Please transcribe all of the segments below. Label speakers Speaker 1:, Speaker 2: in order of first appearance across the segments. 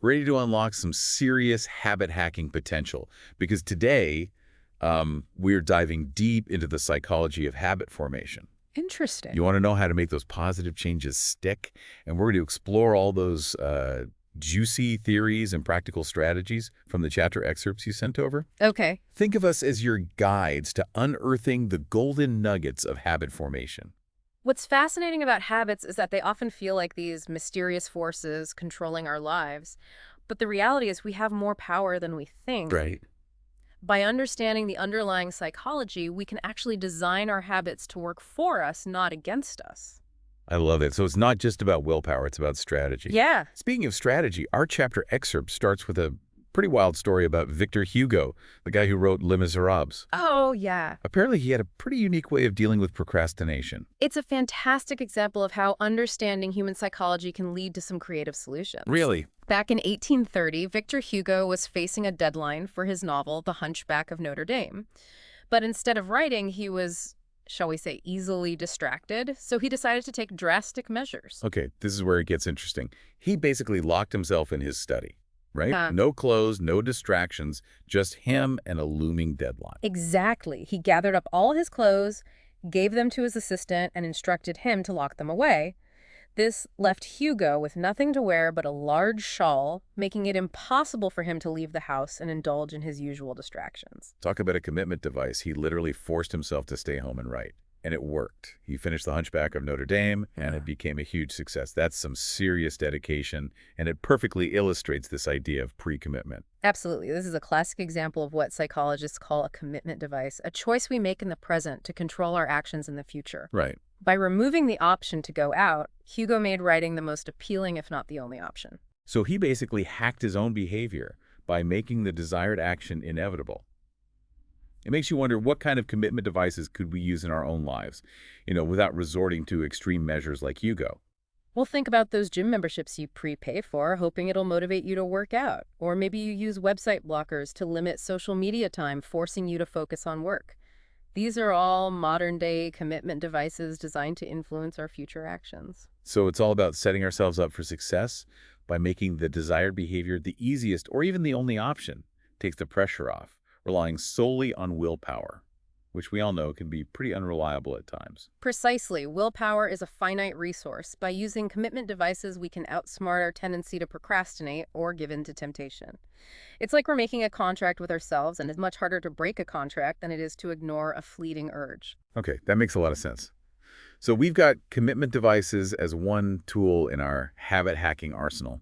Speaker 1: Ready to unlock some serious habit hacking potential. Because today, we're diving deep into the psychology of habit formation. You
Speaker 2: Interesting.
Speaker 1: want to know how to make those positive changes stick? And we're going to explore all those juicy theories and practical strategies from the chapter excerpts you sent over.
Speaker 2: Okay.
Speaker 1: Think of us as your guides to unearthing the golden nuggets of habit formation.
Speaker 2: What's fascinating about habits is that they often feel like these mysterious forces controlling our lives. But the reality is we have more power than we think.
Speaker 1: Right.
Speaker 2: By understanding the underlying psychology, we can actually design our habits to work for us, not against us.
Speaker 1: I love it. So it's not just about willpower, it's about strategy.
Speaker 2: Yeah.
Speaker 1: Speaking of strategy, our chapter excerpt starts with a pretty wild story about Victor Hugo, the guy who wrote Les Miserables.
Speaker 2: Oh, yeah.
Speaker 1: Apparently, he had a pretty unique way of dealing with procrastination.
Speaker 2: It's a fantastic example of how understanding human psychology can lead to some creative solutions.
Speaker 1: Really?
Speaker 2: Back in 1830, Victor Hugo was facing a deadline for his novel, The Hunchback of Notre Dame. But instead of writing, he was, shall we say, easily distracted, so he decided to take drastic measures.
Speaker 1: Okay, this is where it gets interesting. He basically locked himself in his study, right?
Speaker 2: Yeah.
Speaker 1: No clothes, no distractions, just him and a looming deadline.
Speaker 2: Exactly. He gathered up all his clothes, gave them to his assistant, and instructed him to lock them away. This left Hugo with nothing to wear but a large shawl, making it impossible for him to leave the house and indulge in his usual distractions.
Speaker 1: Talk about a commitment device. He literally forced himself to stay home and write. And it worked. He finished The Hunchback of Notre Dame, and it became a huge success. That's some serious dedication, and it perfectly illustrates this idea of pre-commitment.
Speaker 2: Absolutely. This is a classic example of what psychologists call a commitment device, a choice we make in the present to control our actions in the future.
Speaker 1: Right.
Speaker 2: By removing the option to go out, Hugo made writing the most appealing, if not the only option.
Speaker 1: So he basically hacked his own behavior by making the desired action inevitable. It makes you wonder, what kind of commitment devices could we use in our own lives, without resorting to extreme measures like Hugo?
Speaker 2: Well, think about those gym memberships you prepay for, hoping it'll motivate you to work out. Or maybe you use website blockers to limit social media time, forcing you to focus on work. These are all modern-day commitment devices designed to influence our future actions.
Speaker 1: So it's all about setting ourselves up for success by making the desired behavior the easiest or even the only option. Takes the pressure off, relying solely on willpower, which we all know can be pretty unreliable at times.
Speaker 2: Precisely. Willpower is a finite resource. By using commitment devices, we can outsmart our tendency to procrastinate or give in to temptation. It's like we're making a contract with ourselves, and it's much harder to break a contract than it is to ignore a fleeting urge.
Speaker 1: Okay, that makes a lot of sense. So we've got commitment devices as one tool in our habit hacking arsenal.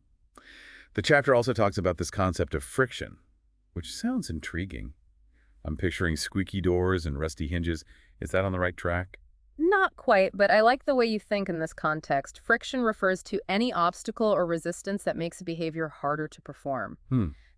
Speaker 1: The chapter also talks about this concept of friction, which sounds intriguing. I'm picturing squeaky doors and rusty hinges. Is that on the right track?
Speaker 2: Not quite, but I like the way you think in this context. Friction refers to any obstacle or resistance that makes a behavior harder to perform.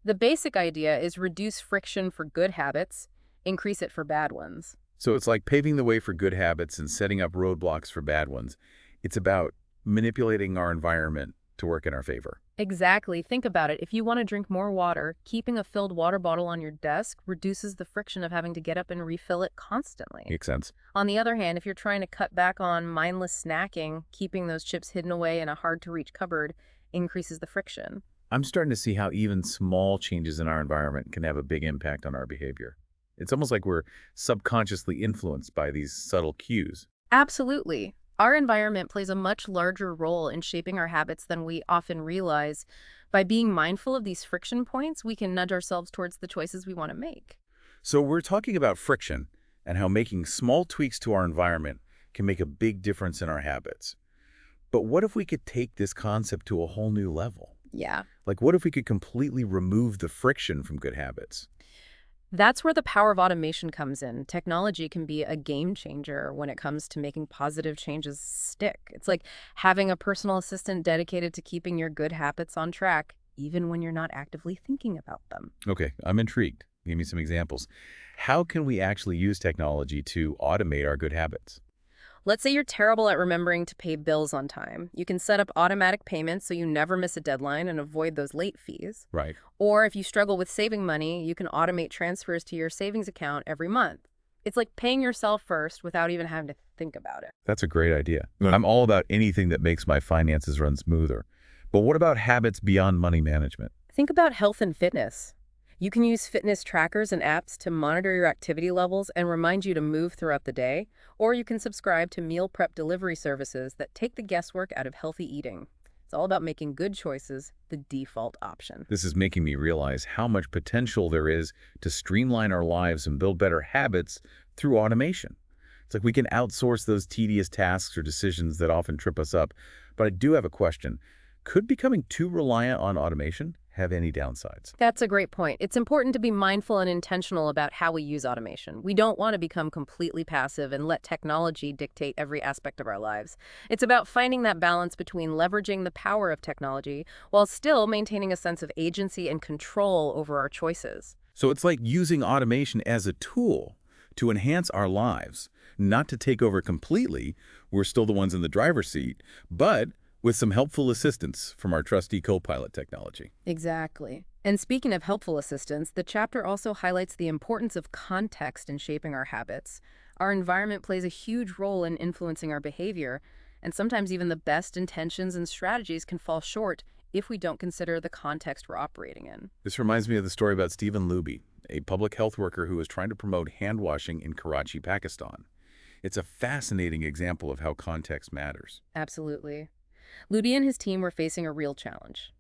Speaker 2: The basic idea is reduce friction for good habits, increase it for bad ones.
Speaker 1: So it's like paving the way for good habits and setting up roadblocks for bad ones. It's about manipulating our environment to work in our favor.
Speaker 2: Exactly. Think about it. If you want to drink more water, keeping a filled water bottle on your desk reduces the friction of having to get up and refill it constantly.
Speaker 1: Makes sense.
Speaker 2: On the other hand, if you're trying to cut back on mindless snacking, keeping those chips hidden away in a hard-to-reach cupboard increases the friction.
Speaker 1: I'm starting to see how even small changes in our environment can have a big impact on our behavior. It's almost like we're subconsciously influenced by these subtle cues.
Speaker 2: Absolutely. Our environment plays a much larger role in shaping our habits than we often realize. By being mindful of these friction points, we can nudge ourselves towards the choices we want to make.
Speaker 1: So we're talking about friction and how making small tweaks to our environment can make a big difference in our habits. But what if we could take this concept to a whole new level?
Speaker 2: Yeah.
Speaker 1: Like, what if we could completely remove the friction from good habits?
Speaker 2: That's where the power of automation comes in. Technology can be a game changer when it comes to making positive changes stick. It's like having a personal assistant dedicated to keeping your good habits on track, even when you're not actively thinking about them.
Speaker 1: Okay, I'm intrigued. Give me some examples. How can we actually use technology to automate our good habits?
Speaker 2: Let's say you're terrible at remembering to pay bills on time. You can set up automatic payments so you never miss a deadline and avoid those late fees.
Speaker 1: Right.
Speaker 2: Or if you struggle with saving money, you can automate transfers to your savings account every month. It's like paying yourself first without even having to think about it.
Speaker 1: That's a great idea. I'm all about anything that makes my finances run smoother. But what about habits beyond money management?
Speaker 2: Think about health and fitness. You can use fitness trackers and apps to monitor your activity levels and remind you to move throughout the day, or you can subscribe to meal prep delivery services that take the guesswork out of healthy eating. It's all about making good choices the default option.
Speaker 1: This is making me realize how much potential there is to streamline our lives and build better habits through automation. It's like we can outsource those tedious tasks or decisions that often trip us up. But I do have a question. Could becoming too reliant on automation have any downsides?
Speaker 2: That's a great point. It's important to be mindful and intentional about how we use automation. We don't want to become completely passive and let technology dictate every aspect of our lives. It's about finding that balance between leveraging the power of technology while still maintaining a sense of agency and control over our choices.
Speaker 1: So it's like using automation as a tool to enhance our lives, not to take over completely. We're still the ones in the driver's seat, but with some helpful assistance from our trusty co-pilot technology.
Speaker 2: Exactly. And speaking of helpful assistance, the chapter also highlights the importance of context in shaping our habits. Our environment plays a huge role in influencing our behavior, and sometimes even the best intentions and strategies can fall short if we don't consider the context we're operating in.
Speaker 1: This reminds me of the story about Stephen Luby, a public health worker who was trying to promote hand washing in Karachi, Pakistan. It's a fascinating example of how context matters.
Speaker 2: Absolutely. Ludi and his team were facing a real challenge.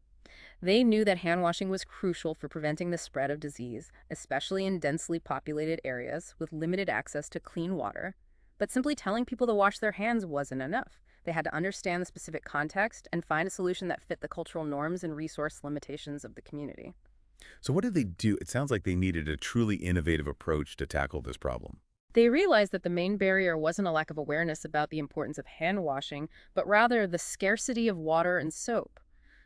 Speaker 2: They knew that hand washing was crucial for preventing the spread of disease, especially in densely populated areas with limited access to clean water. But simply telling people to wash their hands wasn't enough. They had to understand the specific context and find a solution that fit the cultural norms and resource limitations of the community.
Speaker 1: So what did they do? It sounds like they needed a truly innovative approach to tackle this problem.
Speaker 2: They realized that the main barrier wasn't a lack of awareness about the importance of hand washing, but rather the scarcity of water and soap.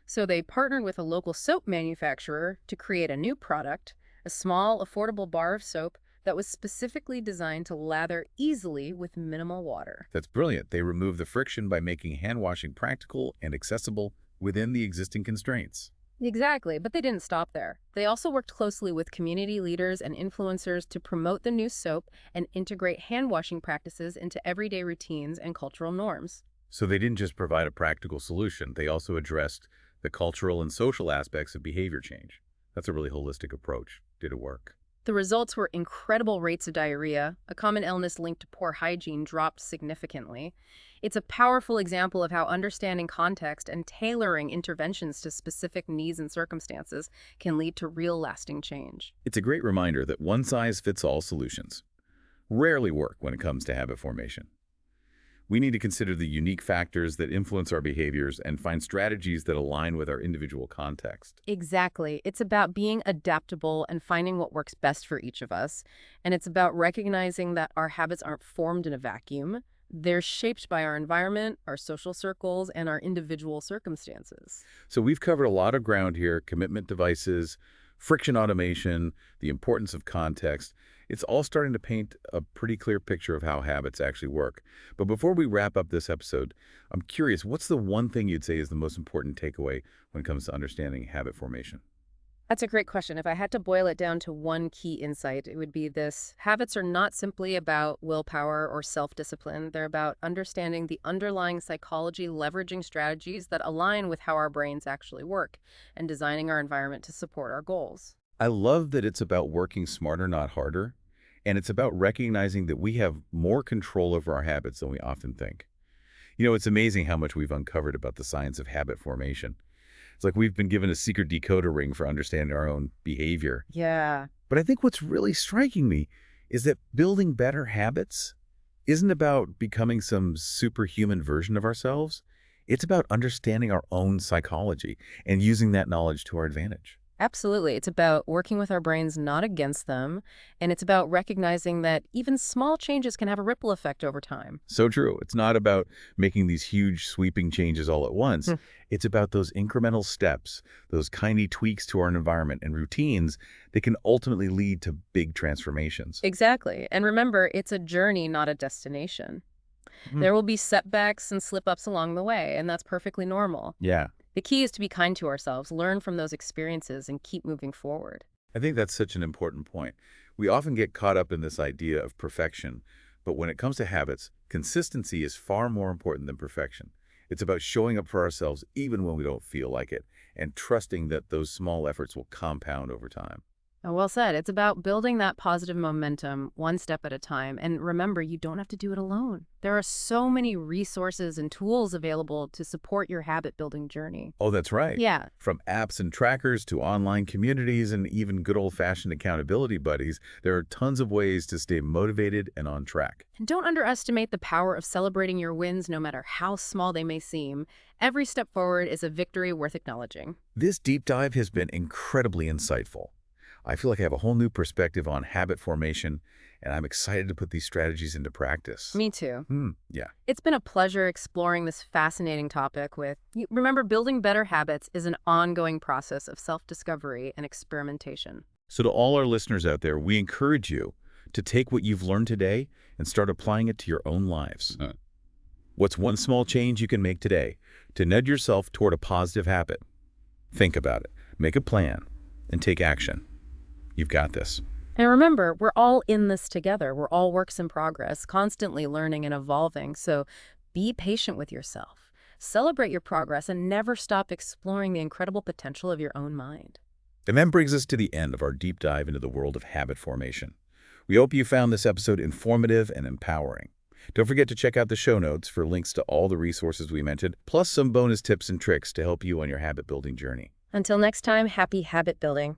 Speaker 2: So they partnered with a local soap manufacturer to create a new product, a small, affordable bar of soap that was specifically designed to lather easily with minimal water.
Speaker 1: That's brilliant. They removed the friction by making hand washing practical and accessible within the existing constraints.
Speaker 2: Exactly, but they didn't stop there. They also worked closely with community leaders and influencers to promote the new soap and integrate hand washing practices into everyday routines and cultural norms.
Speaker 1: So they didn't just provide a practical solution, they also addressed the cultural and social aspects of behavior change. That's a really holistic approach. Did it work?
Speaker 2: The results were incredible rates of diarrhea. A common illness linked to poor hygiene dropped significantly. It's a powerful example of how understanding context and tailoring interventions to specific needs and circumstances can lead to real lasting change.
Speaker 1: It's a great reminder that one-size-fits-all solutions rarely work when it comes to habit formation. We need to consider the unique factors that influence our behaviors and find strategies that align with our individual context.
Speaker 2: Exactly. It's about being adaptable and finding what works best for each of us. And it's about recognizing that our habits aren't formed in a vacuum. They're shaped by our environment, our social circles, and our individual circumstances.
Speaker 1: So we've covered a lot of ground here: commitment devices, friction automation, the importance of context. It's all starting to paint a pretty clear picture of how habits actually work. But before we wrap up this episode, I'm curious, what's the one thing you'd say is the most important takeaway when it comes to understanding habit formation?
Speaker 2: That's a great question. If I had to boil it down to one key insight, it would be this. Habits are not simply about willpower or self-discipline. They're about understanding the underlying psychology, leveraging strategies that align with how our brains actually work, and designing our environment to support our goals.
Speaker 1: I love that it's about working smarter, not harder, and it's about recognizing that we have more control over our habits than we often think. You know, it's amazing how much we've uncovered about the science of habit formation. It's like we've been given a secret decoder ring for understanding our own behavior.
Speaker 2: Yeah.
Speaker 1: But I think what's really striking me is that building better habits isn't about becoming some superhuman version of ourselves. It's about understanding our own psychology and using that knowledge to our advantage.
Speaker 2: Absolutely. It's about working with our brains, not against them. And it's about recognizing that even small changes can have a ripple effect over time.
Speaker 1: So true. It's not about making these huge sweeping changes all at once. It's about those incremental steps, those tiny tweaks to our environment and routines that can ultimately lead to big transformations.
Speaker 2: Exactly. And remember, it's a journey, not a destination.
Speaker 1: Mhm.
Speaker 2: There will be setbacks and slip-ups along the way, and that's perfectly normal.
Speaker 1: Yeah,
Speaker 2: The key is to be kind to ourselves, learn from those experiences, and keep moving forward.
Speaker 1: I think that's such an important point. We often get caught up in this idea of perfection, but when it comes to habits, consistency is far more important than perfection. It's about showing up for ourselves even when we don't feel like it, and trusting that those small efforts will compound over time.
Speaker 2: Oh, well said. It's about building that positive momentum one step at a time. And remember, you don't have to do it alone. There are so many resources and tools available to support your habit building journey.
Speaker 1: Oh, that's right.
Speaker 2: Yeah.
Speaker 1: From apps and trackers to online communities and even good old-fashioned accountability buddies, there are tons of ways to stay motivated and on track.
Speaker 2: And don't underestimate the power of celebrating your wins, no matter how small they may seem. Every step forward is a victory worth acknowledging.
Speaker 1: This deep dive has been incredibly insightful. I feel like I have a whole new perspective on habit formation, and I'm excited to put these strategies into practice.
Speaker 2: Me too.
Speaker 1: Yeah.
Speaker 2: It's been a pleasure exploring this fascinating topic with you. Remember, building better habits is an ongoing process of self-discovery and experimentation.
Speaker 1: So to all our listeners out there, we encourage you to take what you've learned today and start applying it to your own lives. What's one small change you can make today to nudge yourself toward a positive habit? Think about it, make a plan, and take action. You've got this.
Speaker 2: And remember, we're all in this together. We're all works in progress, constantly learning and evolving. So be patient with yourself. Celebrate your progress and never stop exploring the incredible potential of your own mind.
Speaker 1: And that brings us to the end of our deep dive into the world of habit formation. We hope you found this episode informative and empowering. Don't forget to check out the show notes for links to all the resources we mentioned, plus some bonus tips and tricks to help you on your habit building journey.
Speaker 2: Until next time, happy habit building.